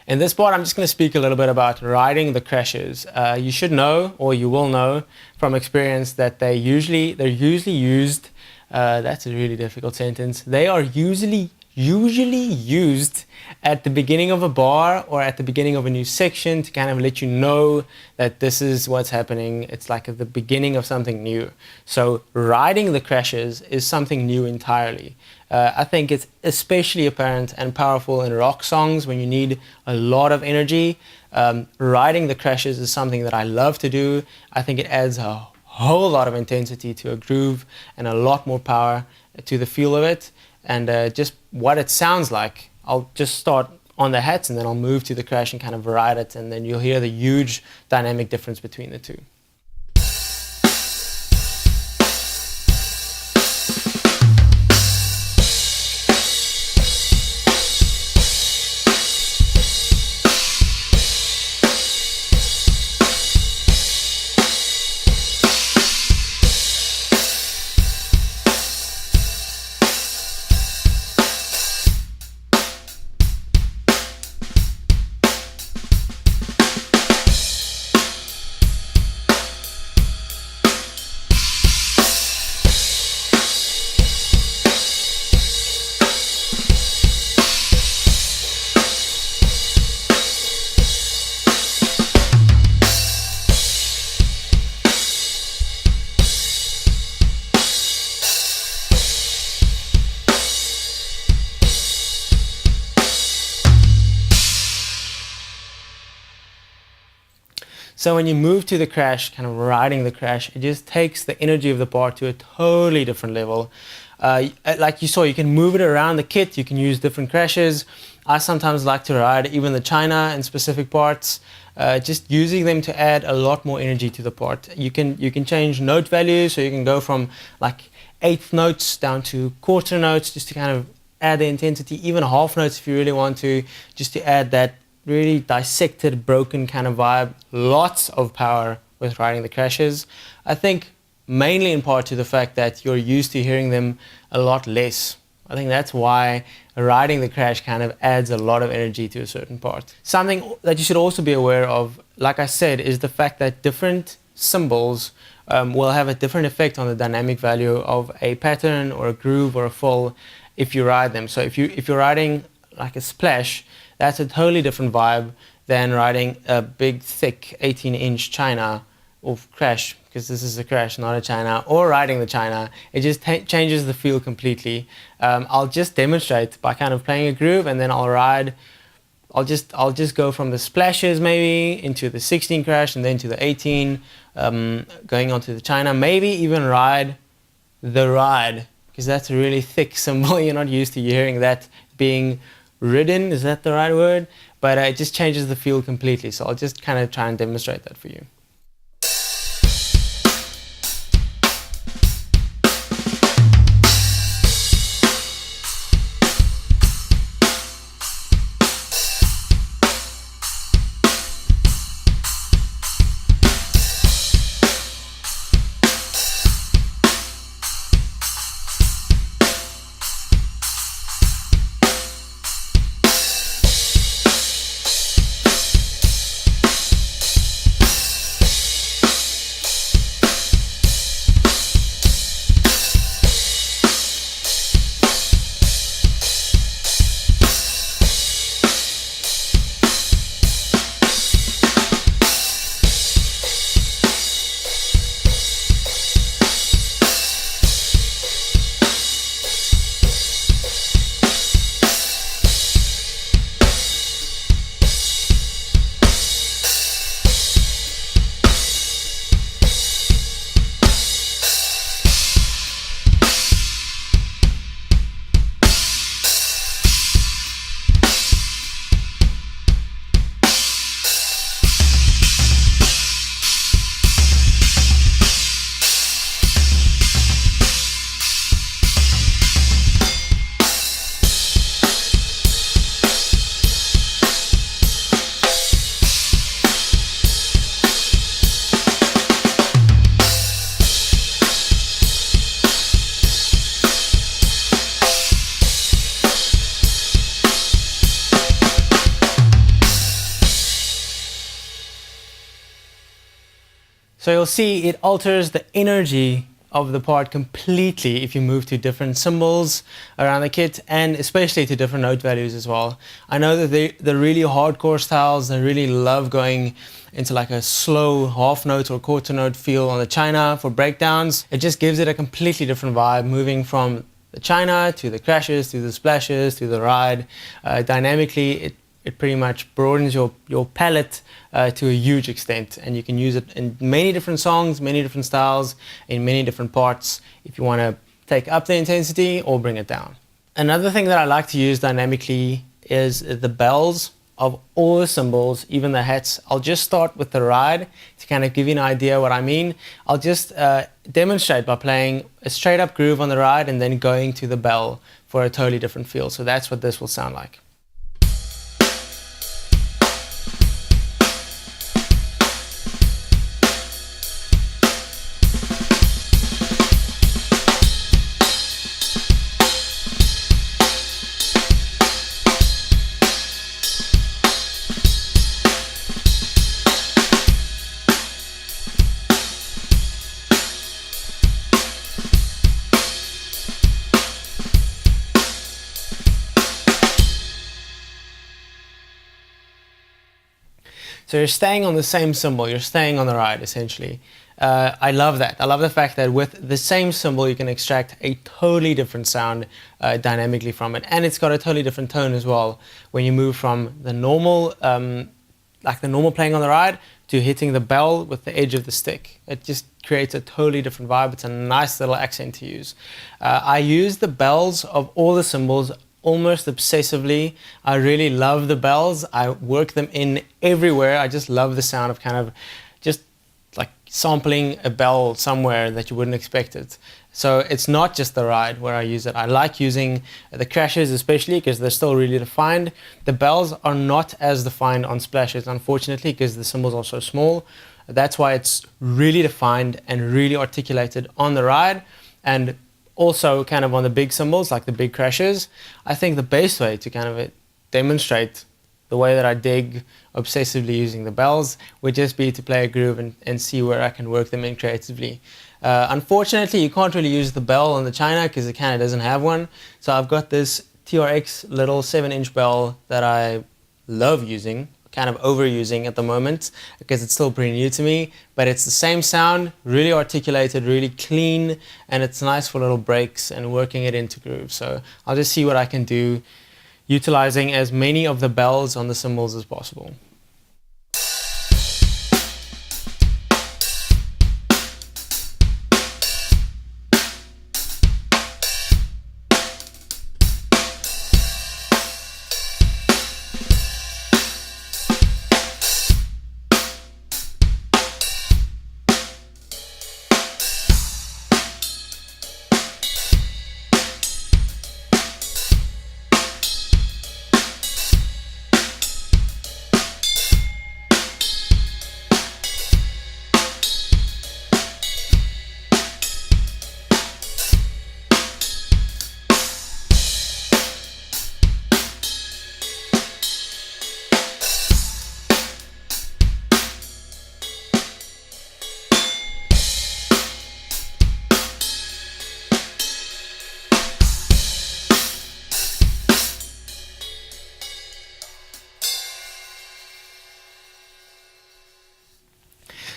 In this part, I'm just going to speak a little bit about riding the crashes. You should know, or you will know from experience, that they're usually used. That's a really difficult sentence. They are usually used at the beginning of a bar or at the beginning of a new section to kind of let you know that this is what's happening. It's like at the beginning of something new. So riding the crashes is something new entirely. I think it's especially apparent and powerful in rock songs when you need a lot of energy. Riding the crashes is something that I love to do. I think it adds a whole lot of intensity to a groove and a lot more power to the feel of it. And just what it sounds like, I'll just start on the hats and then I'll move to the crash and kind of ride it, and then you'll hear the huge dynamic difference between the two. So when you move to the crash, kind of riding the crash, it just takes the energy of the part to a totally different level. Like you saw, you can move it around the kit, you can use different crashes. I sometimes like to ride even the China in specific parts, just using them to add a lot more energy to the part. You can change note values, so you can go from like eighth notes down to quarter notes just to kind of add the intensity, even half notes if you really want to, just to add that really dissected, broken kind of vibe. Lots of power with riding the crashes. I think mainly in part to the fact that you're used to hearing them a lot less. I think that's why riding the crash kind of adds a lot of energy to a certain part. Something that you should also be aware of, like I said, is the fact that different cymbals will have a different effect on the dynamic value of a pattern or a groove or a fill if you ride them. So if you're riding like a splash, that's a totally different vibe than riding a big, thick 18-inch China or crash, because this is a crash, not a China, or riding the China. It just changes the feel completely. I'll just demonstrate by kind of playing a groove, and then I'll ride. I'll just go from the splashes maybe into the 16 crash, and then to the 18, going on to the China. Maybe even ride the ride, because that's a really thick cymbal. You're not used to hearing that being ridden, is that the right word? But it just changes the feel completely. So I'll just kind of try and demonstrate that for you. So you'll see it alters the energy of the part completely if you move to different cymbals around the kit, and especially to different note values as well. I know that the really hardcore styles, they really love going into like a slow half note or quarter note feel on the China for breakdowns. It just gives it a completely different vibe, moving from the China to the crashes, to the splashes, to the ride. Dynamically, it pretty much broadens your palette to a huge extent, and you can use it in many different songs, many different styles, in many different parts if you want to take up the intensity or bring it down. Another thing that I like to use dynamically is the bells of all the cymbals, even the hats. I'll just start with the ride to kind of give you an idea what I mean. I'll just demonstrate by playing a straight up groove on the ride and then going to the bell for a totally different feel. So that's what this will sound like. So you're staying on the same cymbal, you're staying on the ride essentially. I love that. I love the fact that with the same cymbal you can extract a totally different sound dynamically from it, and it's got a totally different tone as well when you move from the normal, like the normal playing on the ride, to hitting the bell with the edge of the stick. It just creates a totally different vibe. It's a nice little accent to use. I use the bells of all the cymbals almost obsessively. I really love the bells. I work them in everywhere. I just love the sound of kind of just like sampling a bell somewhere that you wouldn't expect it. So it's not just the ride where I use it. I like using the crashes especially because they're still really defined. The bells are not as defined on splashes, unfortunately, because the cymbals are so small. That's why it's really defined and really articulated on the ride, and also kind of on the big cymbals, like the big crashes. I think the best way to kind of demonstrate the way that I dig obsessively using the bells would just be to play a groove and see where I can work them in creatively. Unfortunately, you can't really use the bell on the China because it kind of doesn't have one. So I've got this TRX little 7-inch bell that I love using, kind of overusing at the moment because it's still pretty new to me, but it's the same sound, really articulated, really clean, and it's nice for little breaks and working it into grooves. So I'll just see what I can do utilizing as many of the bells on the cymbals as possible.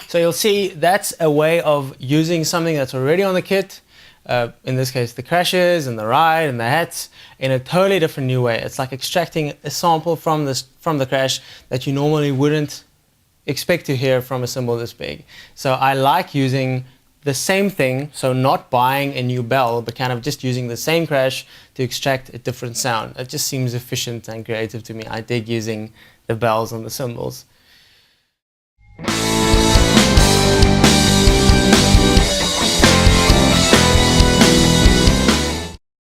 So you'll see that's a way of using something that's already on the kit, in this case the crashes and the ride and the hats, in a totally different new way. It's like extracting a sample from the crash that you normally wouldn't expect to hear from a cymbal this big. So I like using the same thing, so not buying a new bell, but kind of just using the same crash to extract a different sound. It just seems efficient and creative to me. I dig using the bells on the cymbals.